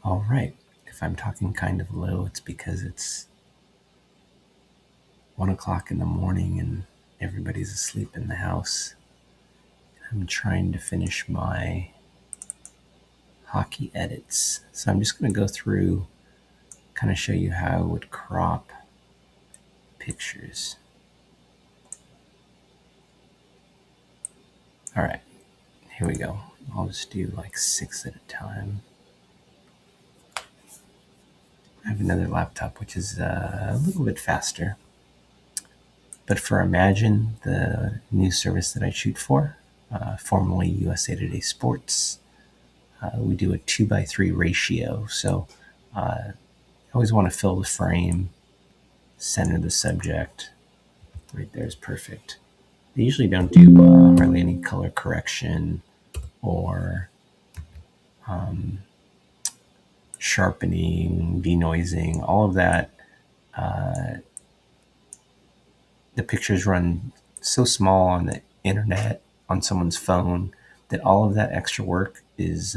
All right, if I'm talking kind of low, it's because it's 1 o'clock in the morning and everybody's asleep in the house. I'm trying to finish my hockey edits. So I'm just going to go through, kind of show you how I would crop pictures. All right, here we go. I'll just do like 6 at a time. I have another laptop, which is a little bit faster. But for Imagn, the news service that I shoot for, formerly USA Today Sports, we do a 2:3 ratio. So I always want to fill the frame, center the subject. Right there is perfect. They usually don't do hardly any color correction or sharpening, denoising, all of that. The pictures run so small on the internet, on someone's phone, that all of that extra work is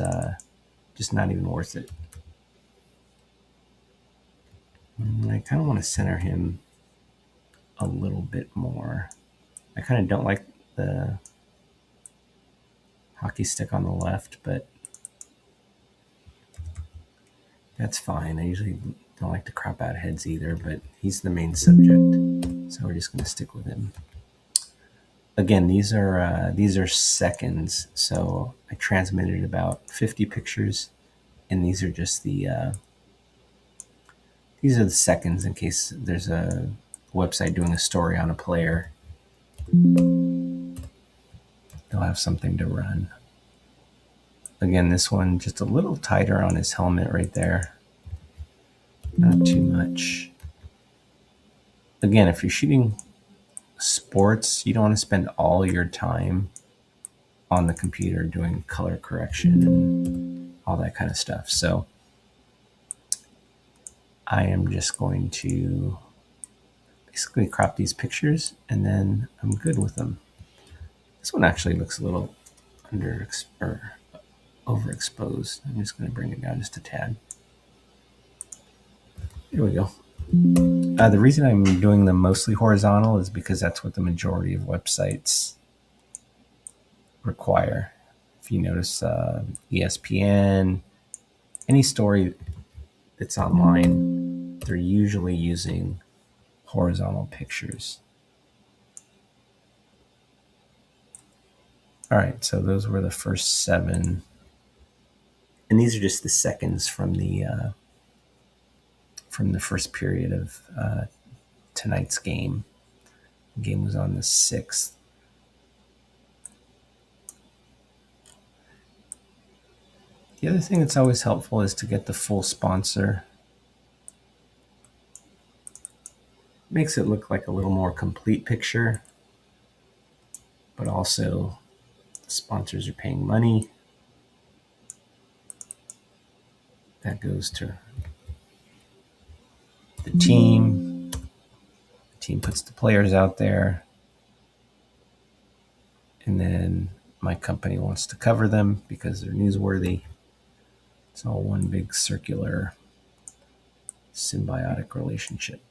just not even worth it. And I kind of want to center him a little bit more. I kind of don't like the hockey stick on the left, but that's fine. I usually don't like to crop out heads either, but he's the main subject, so we're just going to stick with him. Again, these are seconds, so I transmitted about 50 pictures, and these are just the seconds in case there's a website doing a story on a player. They'll have something to run. Again, this one just a little tighter on his helmet right there. Not too much. Again, if you're shooting sports, you don't want to spend all your time on the computer doing color correction and all that kind of stuff. So I am just going to basically crop these pictures and then I'm good with them. This one actually looks a little overexposed. I'm just going to bring it down just a tad. There we go. The reason I'm doing them mostly horizontal is because that's what the majority of websites require. If you notice, ESPN, any story that's online, they're usually using horizontal pictures. All right, so those were the first 7. And these are just the seconds from the first period of tonight's game. The game was on the 6th. The other thing that's always helpful is to get the full sponsor. Makes it look like a little more complete picture, but also the sponsors are paying money. That goes to the team. The team puts the players out there, and then my company wants to cover them because they're newsworthy. It's all one big circular symbiotic relationship.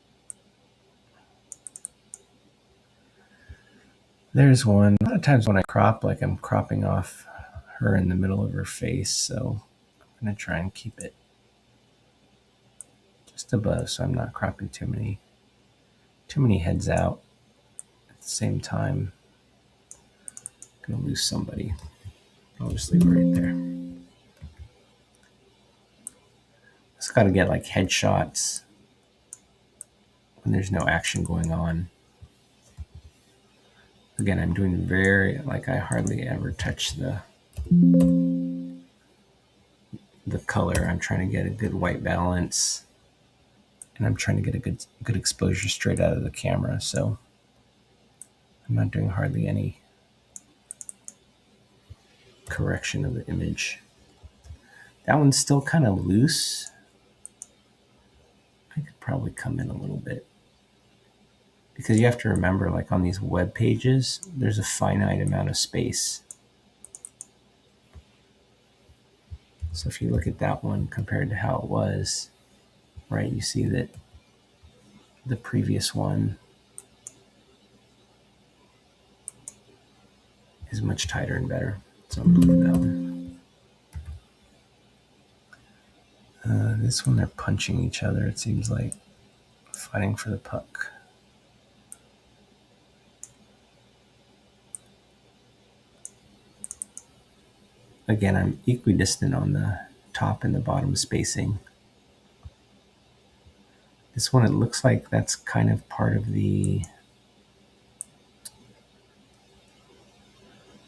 There's one. A lot of times when I crop, like I'm cropping off her in the middle of her face, so I'm going to try and keep it just above so I'm not cropping too many heads out at the same time. I'm going to lose somebody. I'll just leave it right there. Just got to get like headshots when there's no action going on. Again, I'm doing I hardly ever touch the color. I'm trying to get a good white balance, and I'm trying to get a good exposure straight out of the camera. So I'm not doing hardly any correction of the image. That one's still kind of loose. I could probably come in a little bit, because you have to remember, like on these web pages, there's a finite amount of space. So if you look at that one compared to how it was, right, you see that the previous one is much tighter and better. So I'm going to look at that one. This one, they're punching each other, it seems like, fighting for the puck. Again, I'm equidistant on the top and the bottom spacing. This one, it looks like that's kind of part of the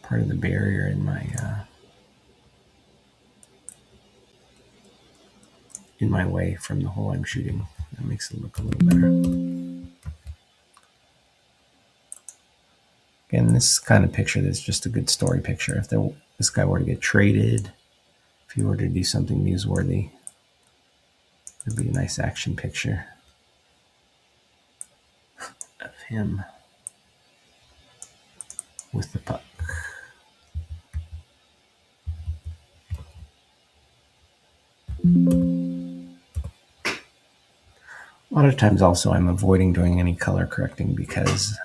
barrier in my way from the hole I'm shooting. That makes it look a little better. Again, this kind of picture is just a good story picture. If this guy were to get traded, if he were to do something newsworthy, it'd be a nice action picture of him with the puck. A lot of times also I'm avoiding doing any color correcting because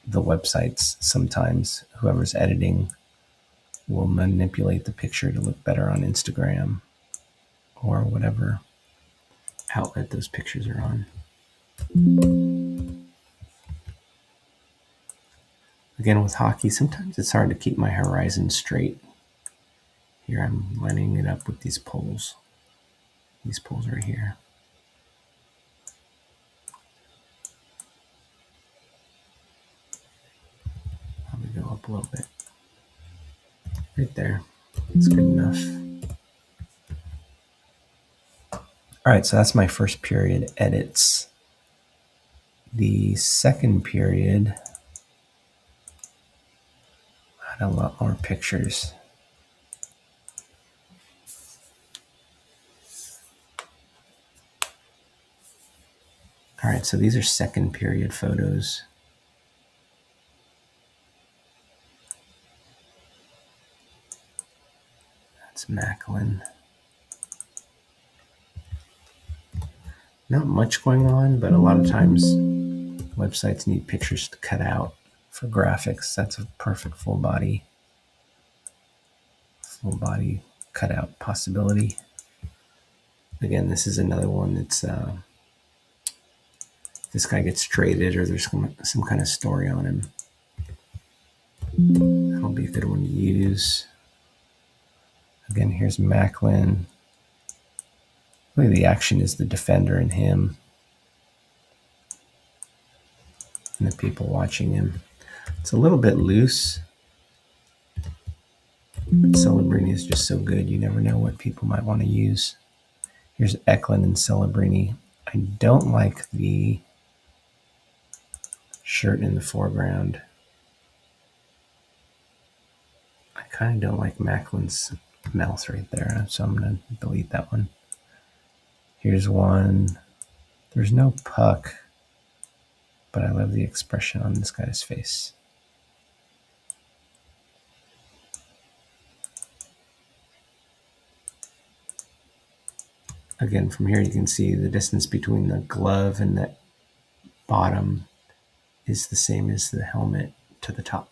the websites, sometimes whoever's editing will manipulate the picture to look better on Instagram or whatever outlet those pictures are on. Again, with hockey, sometimes it's hard to keep my horizon straight. Here I'm lining it up with these poles. These poles right here. Probably go up a little bit. Right there. That's good enough. All right, so that's my first period edits. The second period had a lot more pictures. All right, so these are second period photos. That's Macklin. Not much going on, but a lot of times websites need pictures to cut out for graphics. That's a perfect full body cutout possibility. Again, this is another one that's this guy gets traded or there's some kind of story on him. That'll be a good one to use. Again, here's Macklin. Really, the action is the defender and him and the people watching him. It's a little bit loose, but Celebrini is just so good. You never know what people might want to use. Here's Eklund and Celebrini. I don't like the shirt in the foreground. I kind of don't like Macklin's mouth right there, so I'm going to delete that one. Here's one. There's no puck, but I love the expression on this guy's face. Again, from here you can see the distance between the glove and the bottom is the same as the helmet to the top.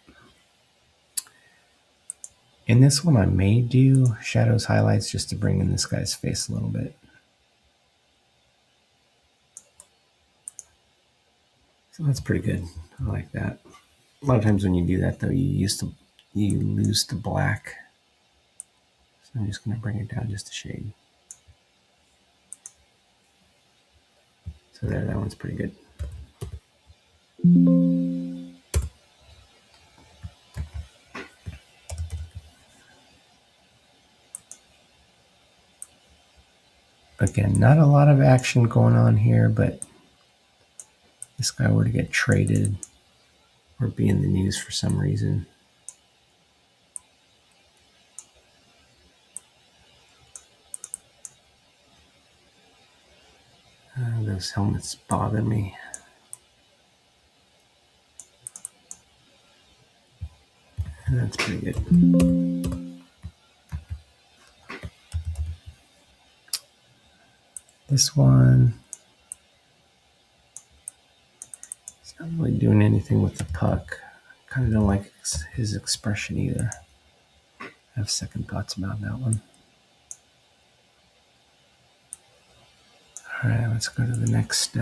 In this one, I may do shadows highlights just to bring in this guy's face a little bit. So that's pretty good. I like that. A lot of times when you do that, though, you lose the black. So I'm just going to bring it down just a shade. So there, that one's pretty good. Again, not a lot of action going on here, but this guy were to get traded or be in the news for some reason. Those helmets bother me. And that's pretty good. This one, he's not really doing anything with the puck. Kind of don't like his expression either. I have second thoughts about that one. All right, let's go to the next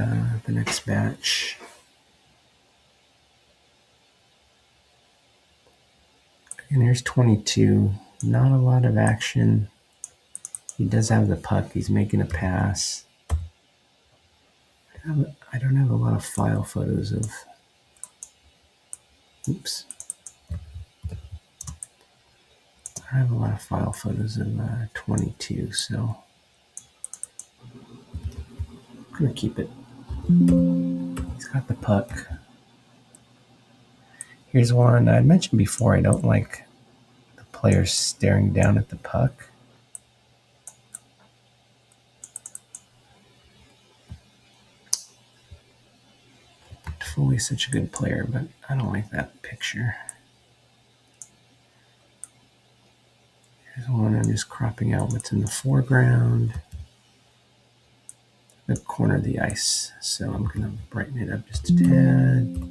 batch. And here's 22. Not a lot of action. He does have the puck. He's making a pass. I don't have a lot of file photos of. Oops. I have a lot of file photos of 22, so I'm gonna keep it. He's got the puck. Here's one I mentioned before. I don't like the players staring down at the puck. Foley's such a good player, but I don't like that picture. Here's one I'm just cropping out what's in the foreground, the corner of the ice. So I'm gonna brighten it up just a tad.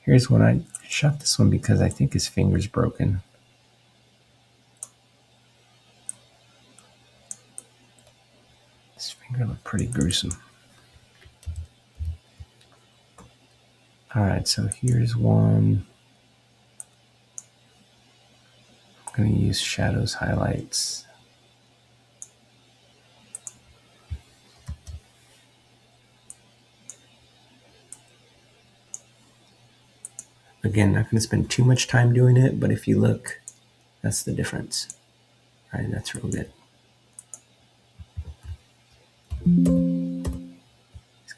Here's one. I shot this one because I think his finger's broken. His finger looked pretty gruesome. All right, so here's one. I'm going to use shadows, highlights. Again, not going to spend too much time doing it, but if you look, that's the difference. All right, that's real good. He's going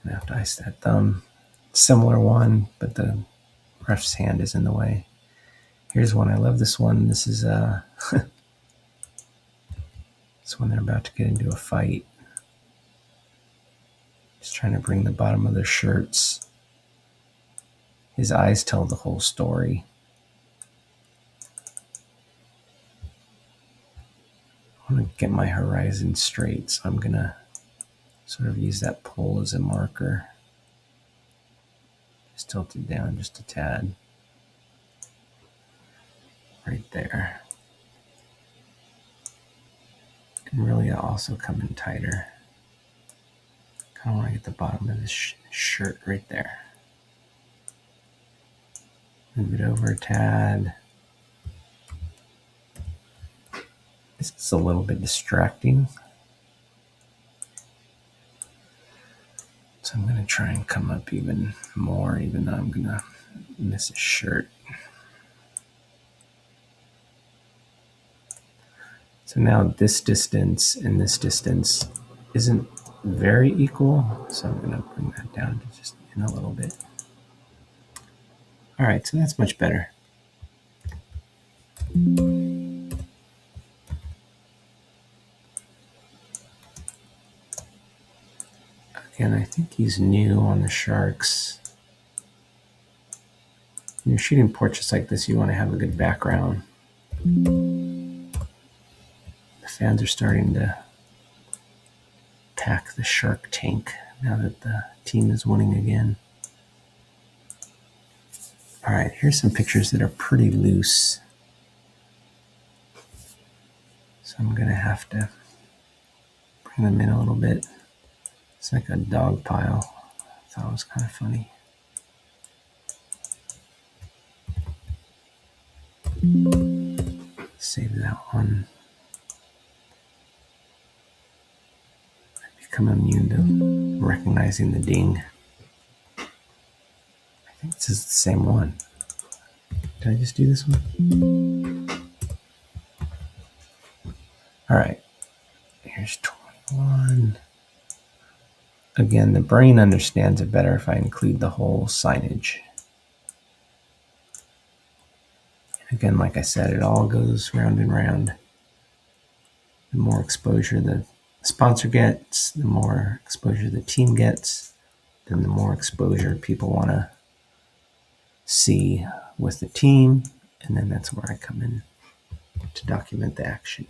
to have to ice that thumb. Similar one, but the ref's hand is in the way. Here's one. I love this one. This is this one they're about to get into a fight. Just trying to bring the bottom of their shirts. His eyes tell the whole story. I want to get my horizon straight, so I'm going to sort of use that pole as a marker. Just tilt it down just a tad. Right there. And really also come in tighter. Kind of want to get the bottom of this shirt right there. Move it over a tad. This is a little bit distracting. So I'm going to try and come up even more, even though I'm going to miss a shirt. So now this distance and this distance isn't very equal. So I'm going to bring that down to just in a little bit. All right, so that's much better. Again, I think he's new on the Sharks. When you're shooting portraits like this, you want to have a good background. The fans are starting to pack the Shark tank now that the team is winning again. All right, here's some pictures that are pretty loose. So I'm going to have to bring them in a little bit. It's like a dog pile. I thought it was kind of funny. Save that one. I become immune to recognizing the ding. I think this is the same one. Did I just do this one? All right. Here's 21. Again, the brain understands it better if I include the whole signage. Again, like I said, it all goes round and round. The more exposure the sponsor gets, the more exposure the team gets, then the more exposure people want to see with the team, and then that's where I come in to document the action.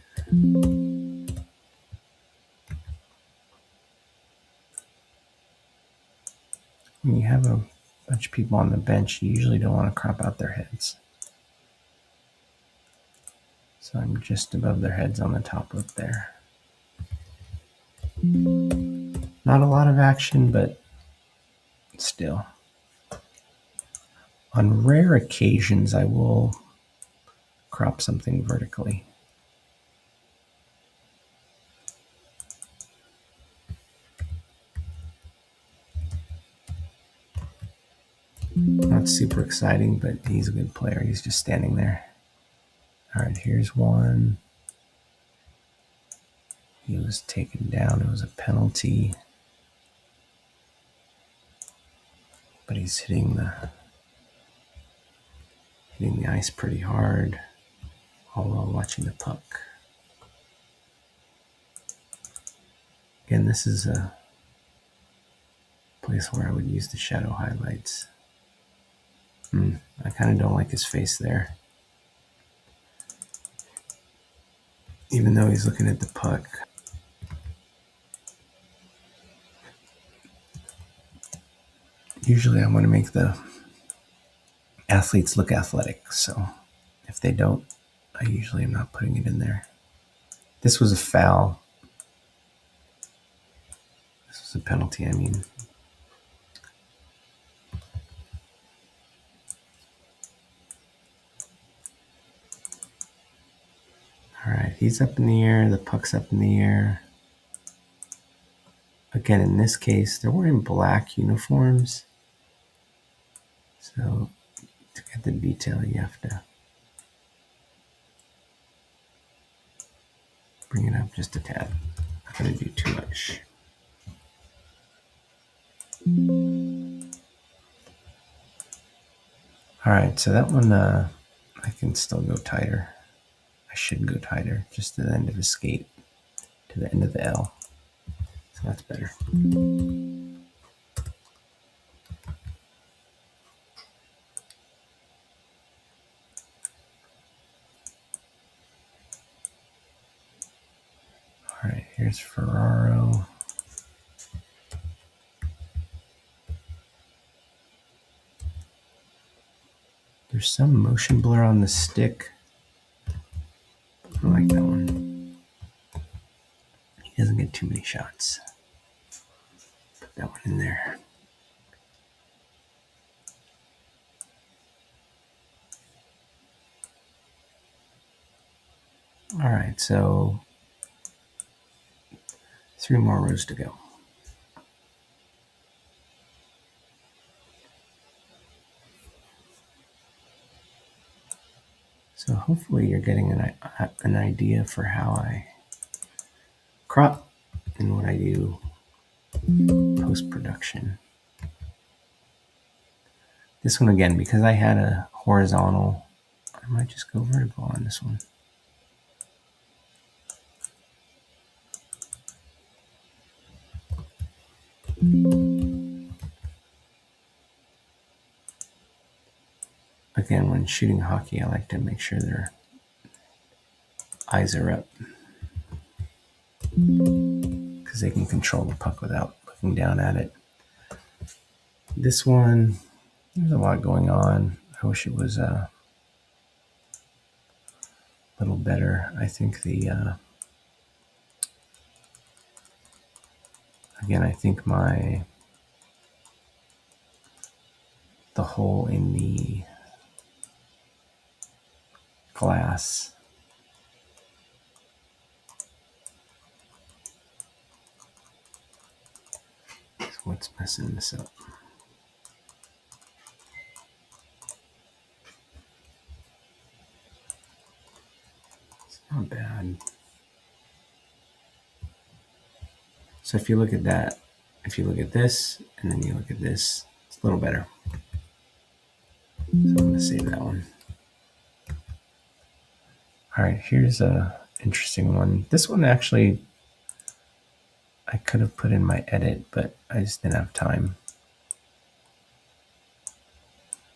when you have a bunch of people on the bench, you usually don't want to crop out their heads. So I'm just above their heads on the top up there. Not a lot of action, but still. On rare occasions, I will crop something vertically. Not super exciting, but he's a good player. He's just standing there. All right, here's one. He was taken down. It was a penalty. But he's hitting the ice pretty hard, all while watching the puck. Again, this is a place where I would use the shadow highlights. I kind of don't like his face there. Even though he's looking at the puck. Usually I want to make the athletes look athletic, so if they don't, I usually am not putting it in there. This was a foul. This was a penalty, I mean. All right, he's up in the air, the puck's up in the air. Again, in this case, they're wearing black uniforms. So to get the detail, you have to bring it up just a tad. Not going to do too much. All right, so that one, I can still go tighter. I should go tighter, just to the end of his skate, to the end of the L. So that's better. All right, here's Ferraro. There's some motion blur on the stick. I like that one. He doesn't get too many shots. Put that one in there. All right, so 3 more rows to go. So hopefully you're getting an idea for how I crop and what I do post-production. This one again, because I had a horizontal, I might just go vertical on this one. Again, when shooting hockey, I like to make sure their eyes are up because they can control the puck without looking down at it. This one, there's a lot going on. I wish it was a little better. I think again, I think the hole in the glass is what's messing this up. It's not bad. So if you look at that, if you look at this, and then you look at this, it's a little better. So I'm going to save that one. All right, here's a interesting one. This one actually, I could have put in my edit, but I just didn't have time.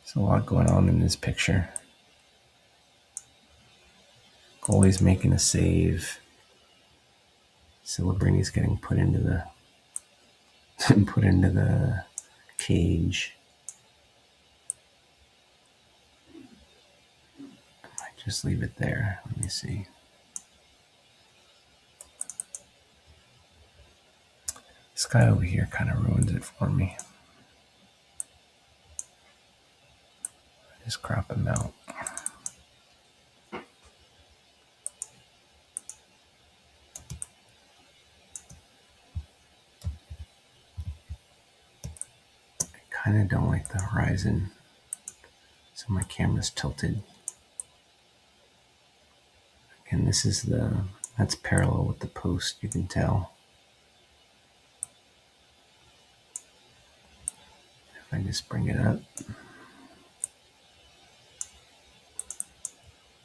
There's a lot going on in this picture. Goalie's making a save. Celebrini's getting put into the cage. I might just leave it there. Let me see. This guy over here kind of ruins it for me. Just crop him out. I kind of don't like the horizon, so my camera's tilted. And this is that's parallel with the post, you can tell. If I just bring it up.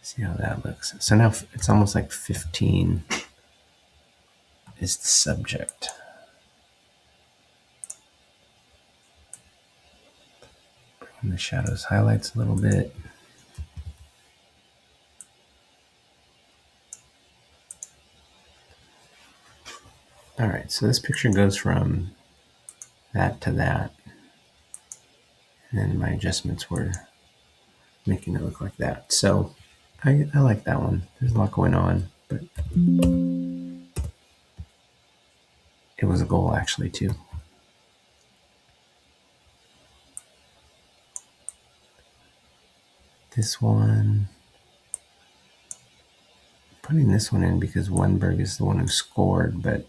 See how that looks. So now it's almost like 15 is the subject. Bring the shadows, highlights a little bit. All right, so this picture goes from that to that. And then my adjustments were making it look like that. So I like that one. There's a lot going on, but it was a goal actually too. This one, putting this one in because Wenberg is the one who scored, but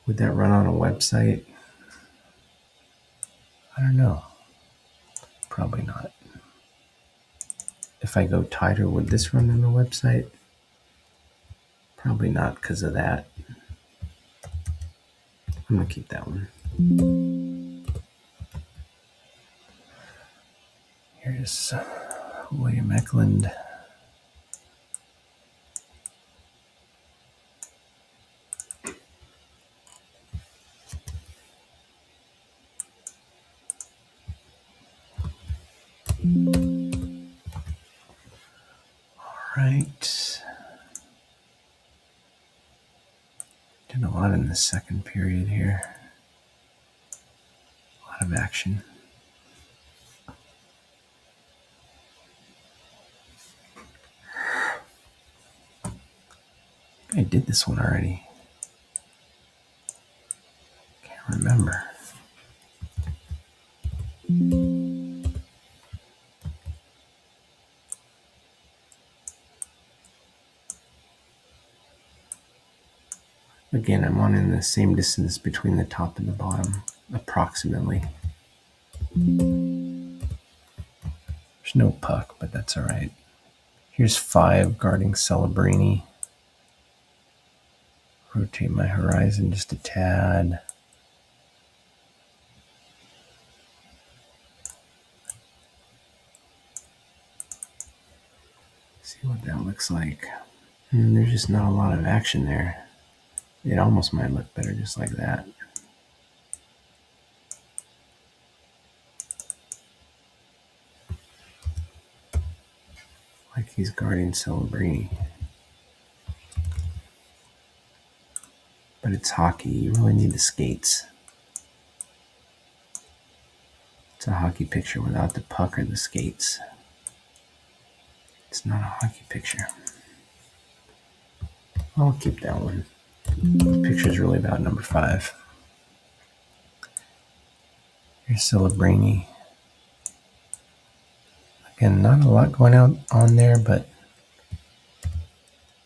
would that run on a website? I don't know. Probably not. If I go tighter, would this run on the website? Probably not because of that. I'm going to keep that one. Here's William Eklund. All right. Did a lot in the second period here. A lot of action. I did this one already. Can't remember. Again, I'm on in the same distance between the top and the bottom, approximately. There's no puck, but that's all right. Here's 5 guarding Celebrini. Rotate my horizon just a tad. See what that looks like. And there's just not a lot of action there. It almost might look better just like that. Like he's guarding Celebrini. But it's hockey. You really need the skates. It's a hockey picture without the puck or the skates. It's not a hockey picture. I'll keep that one. The picture's really about number 5. Here's Celebrini. Again, not a lot going on there, but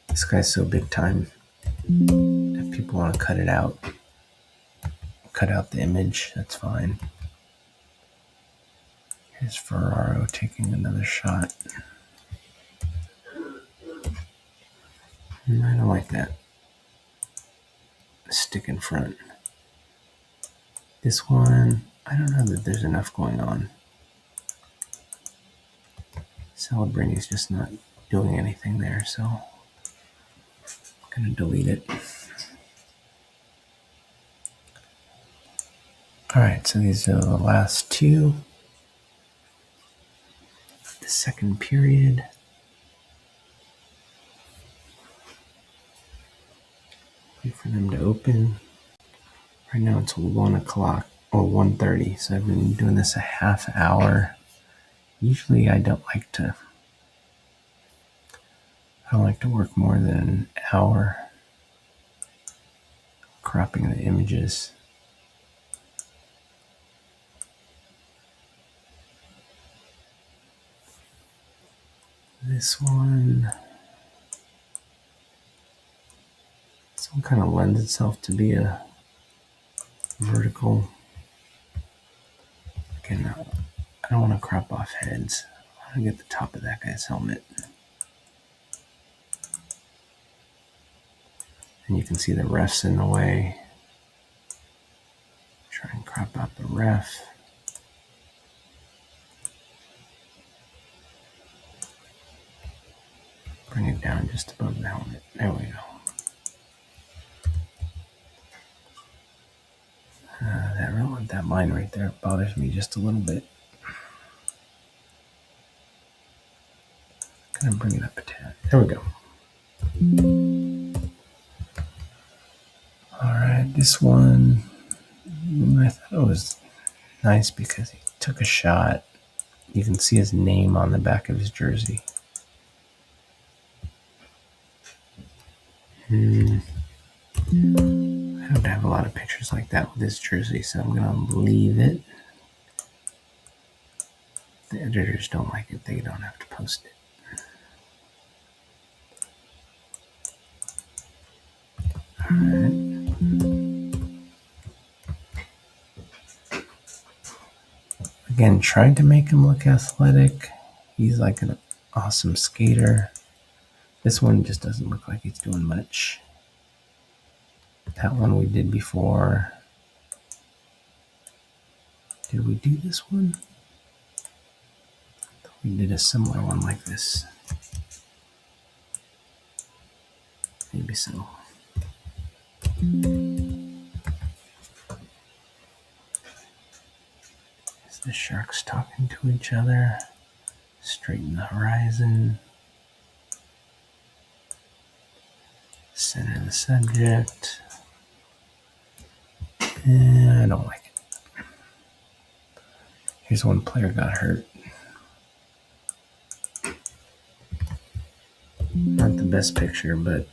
this guy's so big time. If people want to cut it out, cut out the image, that's fine. Here's Ferraro taking another shot. I don't like that stick in front. This one, I don't know that there's enough going on. Celebrini's just not doing anything there, so I'm gonna delete it. All right, so these are the last 2. The second period. Wait for them to open. Right now it's 1 o'clock or 1:30, so I've been doing this a half hour. Usually I don't like to work more than an hour cropping the images. This one kind of lends itself to be a vertical. Again, I don't want to crop off heads. I want to get the top of that guy's helmet. And you can see the ref's in the way. Try and crop out the ref. Bring it down just above the helmet. There we go. That line right there bothers me just a little bit. Gonna bring it up a tad. There we go. All right, this one I thought it was nice because he took a shot. You can see his name on the back of his jersey. I don't have a lot of pictures like that with this jersey, so I'm gonna leave it. If the editors don't like it, they don't have to post it. All right. Again, trying to make him look athletic. He's like an awesome skater. This one just doesn't look like he's doing much. That one we did before. Did we do this one? We did a similar one like this. Maybe so. Is the Sharks talking to each other? Straighten the horizon. Center the subject. I don't like it. Here's one player got hurt. Not the best picture, but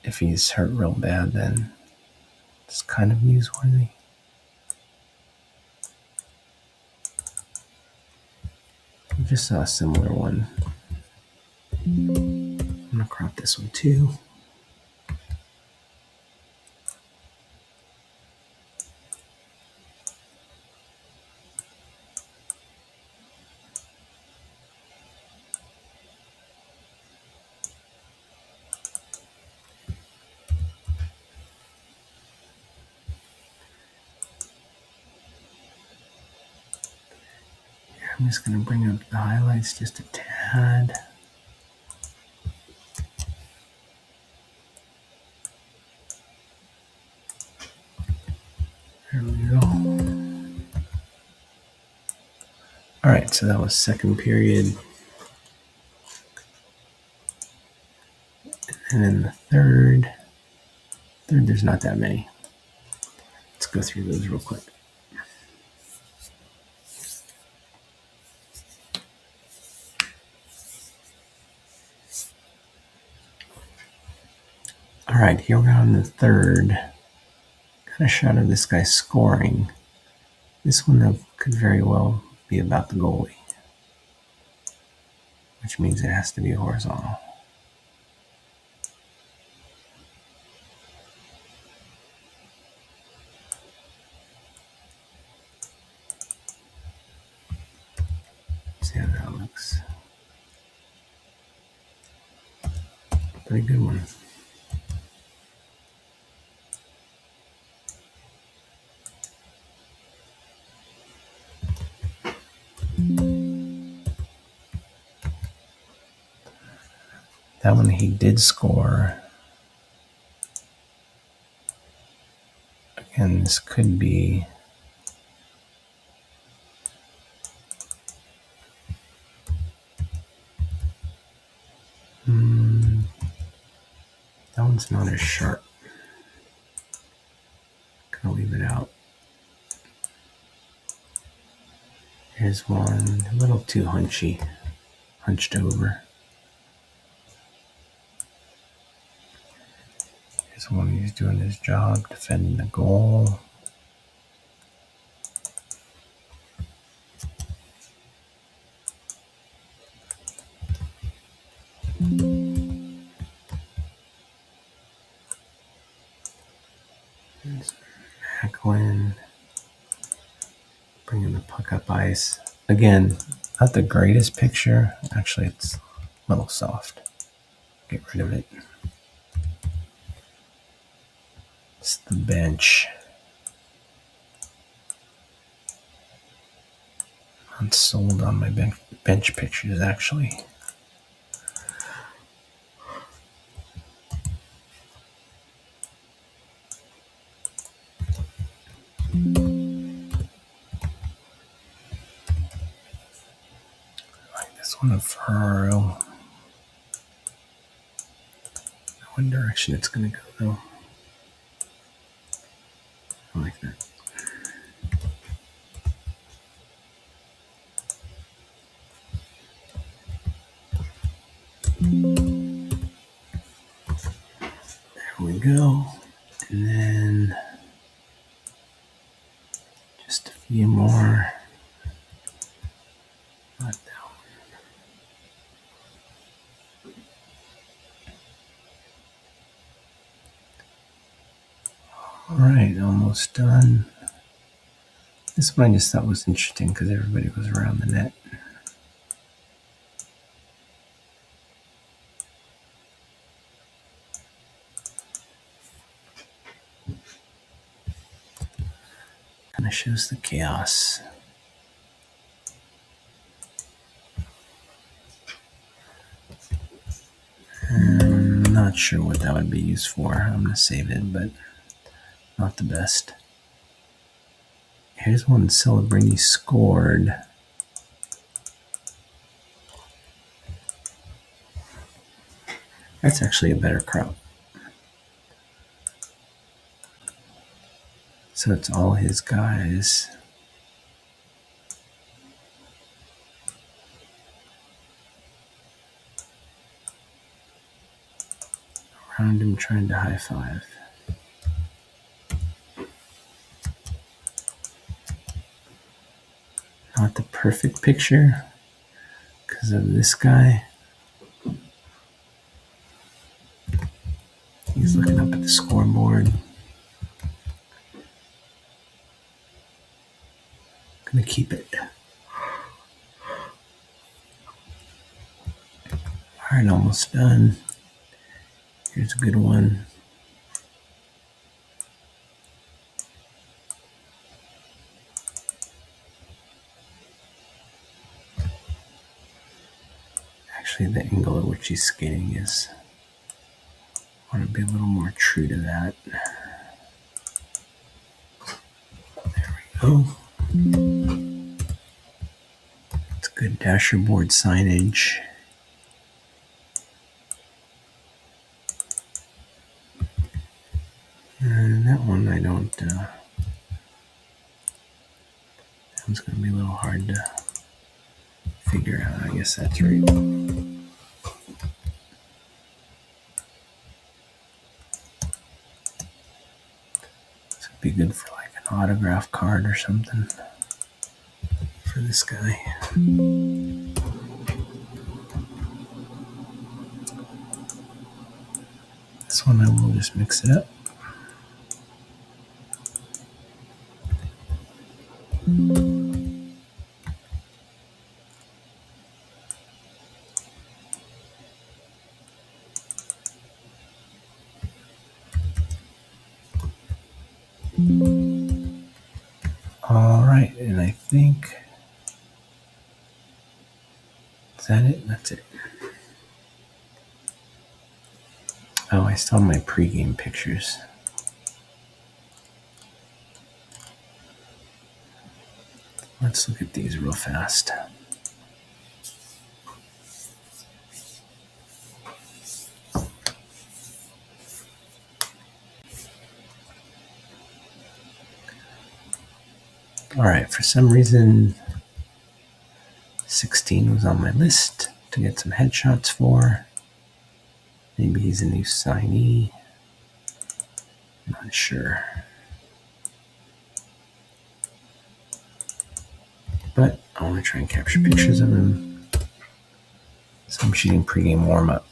if he's hurt real bad, then it's kind of newsworthy. I just saw a similar one. I'm gonna crop this one too. I'm just going to bring up the highlights just a tad. There we go. All right, so that was second period. And then the third, there's not that many. Let's go through those real quick. All right, here we are in the third. Got a shot of this guy scoring. This one could very well be about the goalie, which means it has to be horizontal. See how that looks. Pretty good one. That one he did score. Again, this could be that one's not as sharp. I'll leave it out. Here's one a little too hunched over. Here's one who's doing his job, defending the goal. There's Macklin bringing the puck up ice. Again, not the greatest picture. Actually, it's a little soft. Get rid of it. It's the bench. I'm sold on my bench pictures, actually. I like this one of Ferraro. What direction it's going to go, though. I like that. There we go. And then just a few more. Not that one. All right, almost done. This one I just thought was interesting because everybody was around the net. Kind of shows the chaos. I'm not sure what that would be used for. I'm going to save it, but not the best. Here's one Celebrini scored. That's actually a better crop. So it's all his guys. Around him trying to high five. Not the perfect picture because of this guy. He's looking up at the scoreboard. Gonna keep it. All right, almost done. Here's a good one. Actually, the angle at which he's skating is, I want to be a little more true to that. There we go. It's good dasher board signage. And that one I don't, that one's going to be a little hard to figure out. I guess that's right. This would be good for like an autograph card or something for this guy. This one I will just mix it up. All right, and I think, is that it? That's it. Oh, I still have my pregame pictures. Let's look at these real fast. All right, for some reason, 16 was on my list to get some headshots for. Maybe he's a new signee. I'm not sure. But I want to try and capture pictures of him. So I'm shooting pregame warm-up.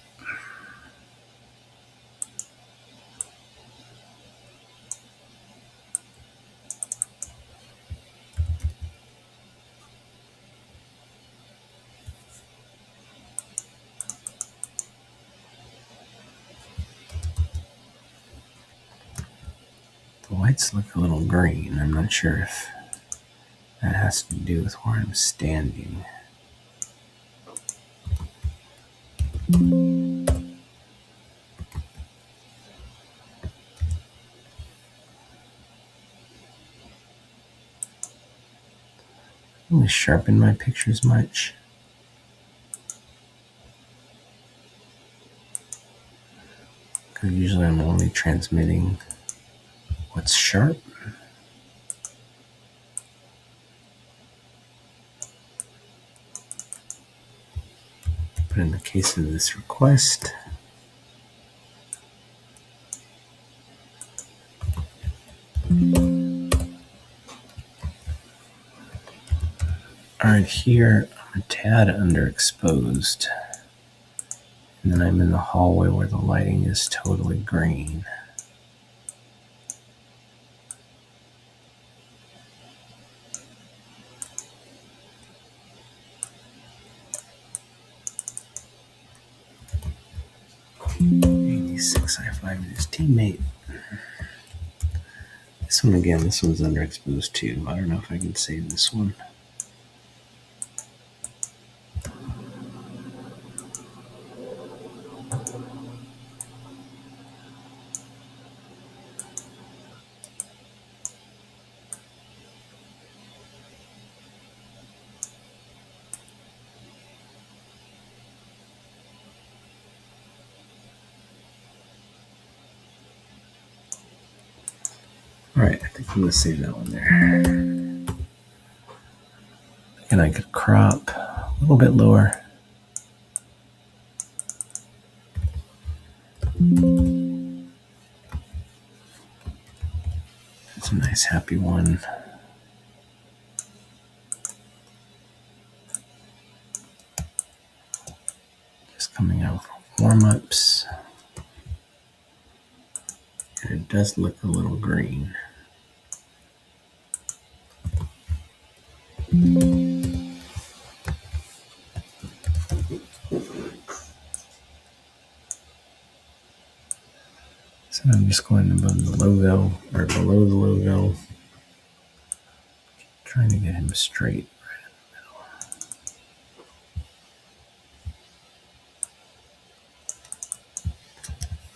The lights look a little green. I'm not sure if that has to do with where I'm standing. I don't really sharpen my pictures much. Because usually I'm only transmitting what's sharp. But in the case of this request, right here, I'm a tad underexposed. And then I'm in the hallway where the lighting is totally green. Six high five his teammate. This one again, this one's underexposed too. I don't know if I can save this one. Alright, I think I'm going to save that one there. And I could crop a little bit lower. That's a nice happy one. Just coming out from warm-ups. And it does look a little green. So I'm just going above the logo, or below the logo. Trying to get him straight right in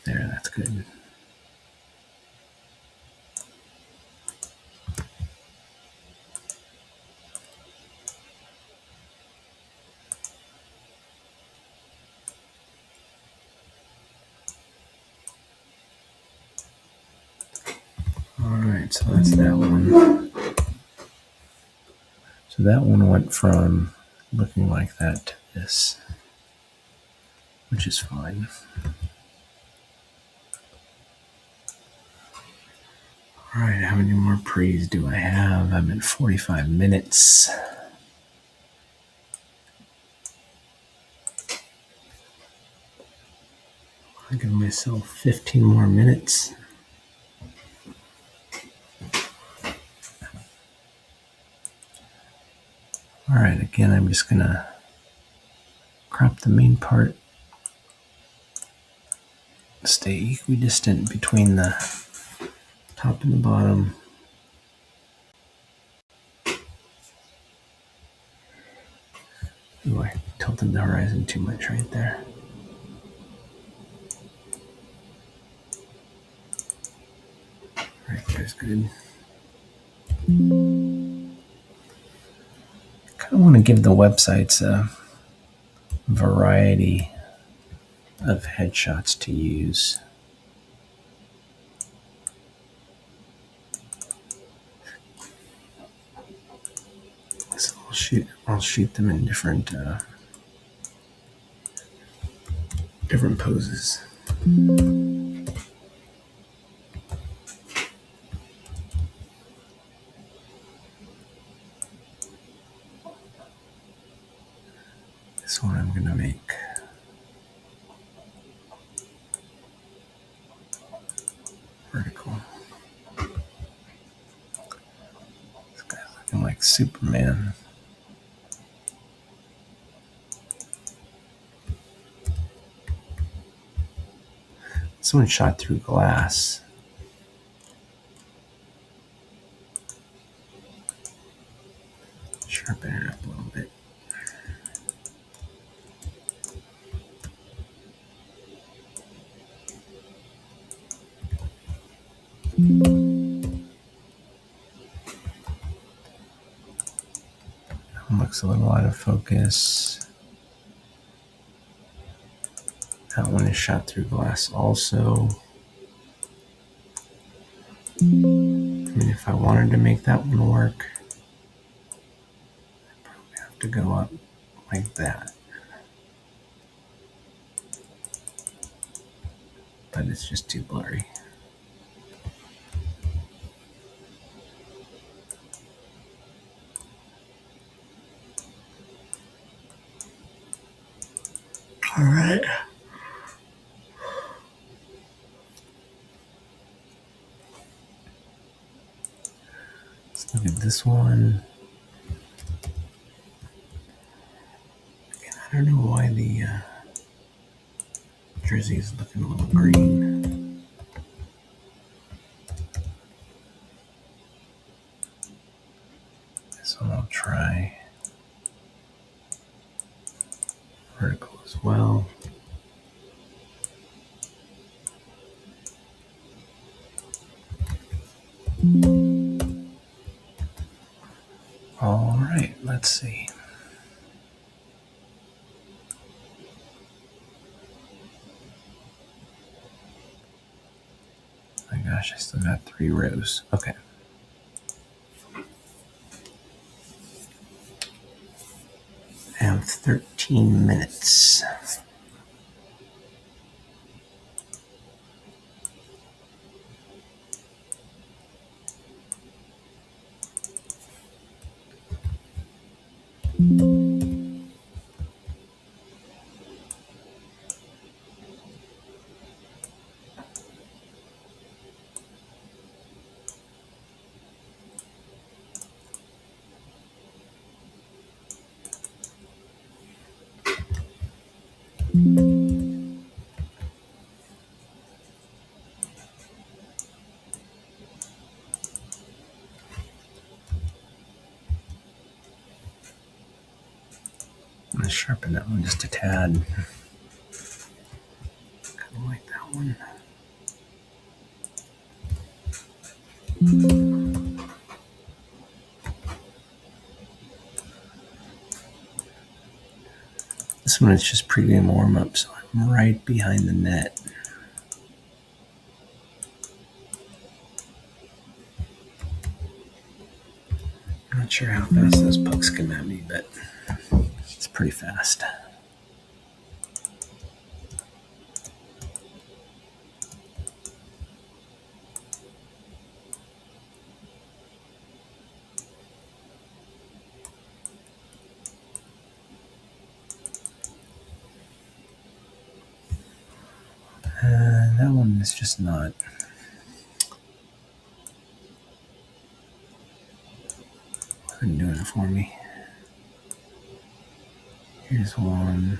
the middle. There, that's good. Alright, so that's that one. So that one went from looking like that to this, which is fine. Alright, how many more pre's do I have? I'm at 45 minutes. I'll give myself 15 more minutes. Alright, again, I'm just going to crop the main part. Stay equidistant between the top and the bottom. Ooh, I tilted the horizon too much right there. Right there's good. I kind of want to give the websites a variety of headshots to use. I'll shoot them in different poses. This one I'm going to make vertical. This guy's looking like Superman. This one shot through glass. Sharpen it up a little bit. That one looks a little out of focus. That one is shot through glass also. I mean, if I wanted to make that one work, I'd probably have to go up like that. But it's just too blurry. All right. Let's look at this one. Again, I don't know why the jersey is looking a little green. This one I'll try vertical as well. All right, let's see. My gosh, I still got 3 rows. Okay. I have 13 minutes. I'm going to sharpen that one just a tad. Kind of like that one. This one is just pregame warm-up, so I'm right behind the net. I'm not sure how fast those pucks come at me, but it's pretty fast. That one is just not. Wasn't doing it for me. Here's one.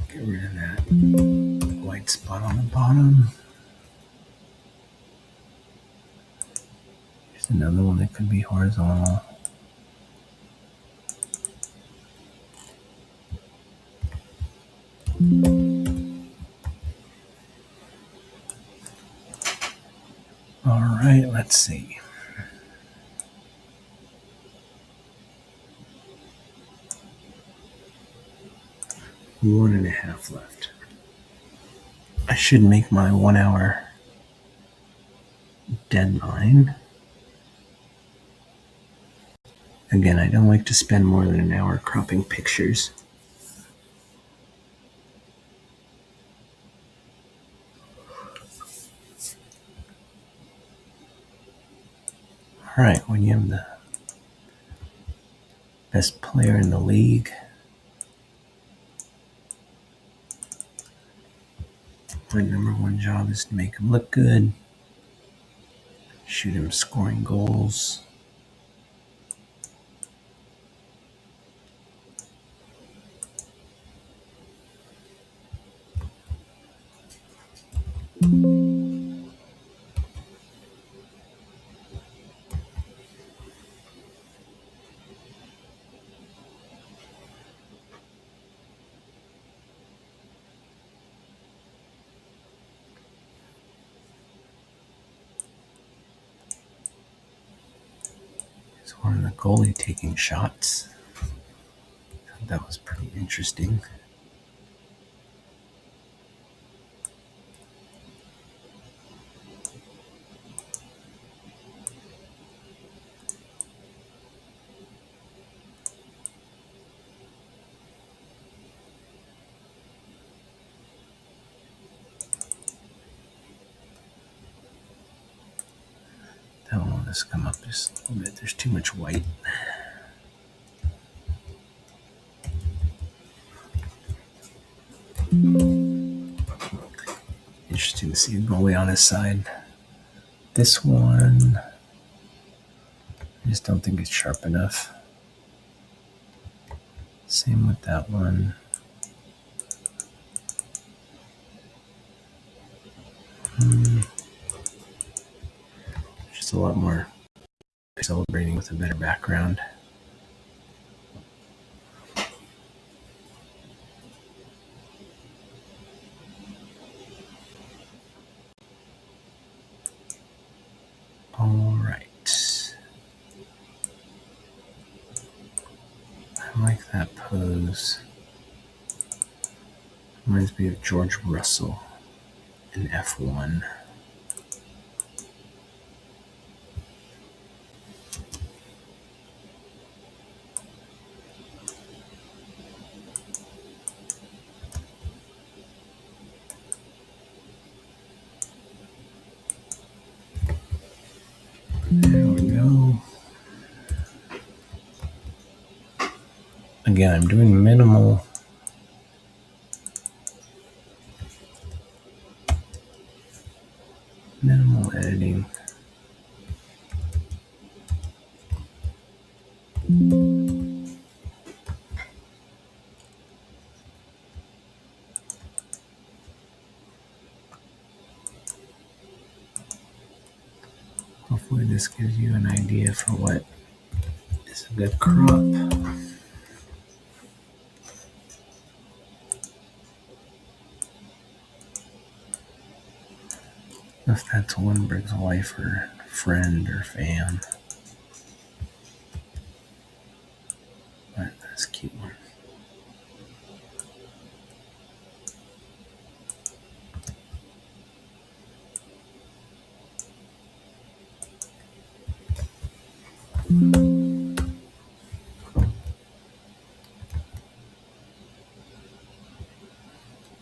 Get rid of that white spot on the bottom. Here's another one that could be horizontal. All right, let's see. One and a half left. I should make my 1 hour deadline. Again, I don't like to spend more than an hour cropping pictures. All right, when you have the best player in the league, my number one job is to make him look good, shoot him scoring goals. He's one of the goalie taking shots. That was pretty interesting. That one will just come up just a little bit. There's too much white. Interesting to see a goalie on his side. This one, I just don't think it's sharp enough. Same with that one. Just a lot more celebrating with a better background. All right. I like that pose. Reminds me of George Russell in F1. There we go. Again, I'm doing minimal editing. Hopefully this gives you an idea for what is a good crop. If that's Lindbergh's wife or friend or fan. But that's a cute one.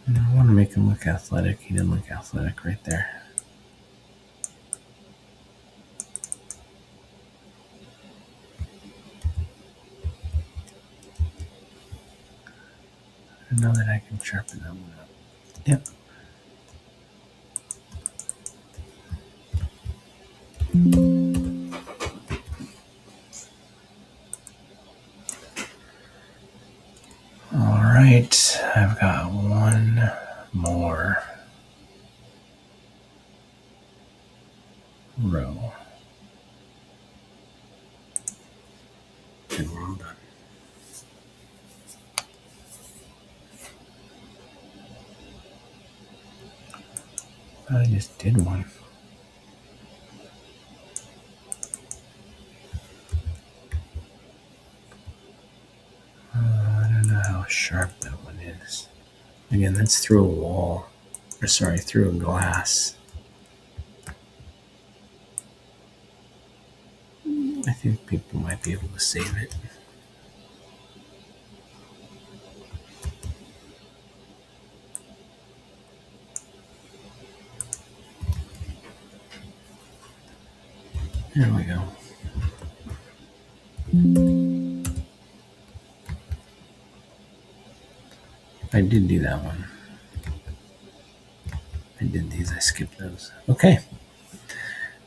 And I want to make him look athletic. He didn't look athletic right there. I know that I can sharpen that one up. Yep. All right, I've got one more row. And we're all done. I just did one. I don't know how sharp that one is. Again, that's through a wall. Or sorry, through a glass. I think people might be able to save it. There we go. I did do that one. I did these. I skipped those. Okay.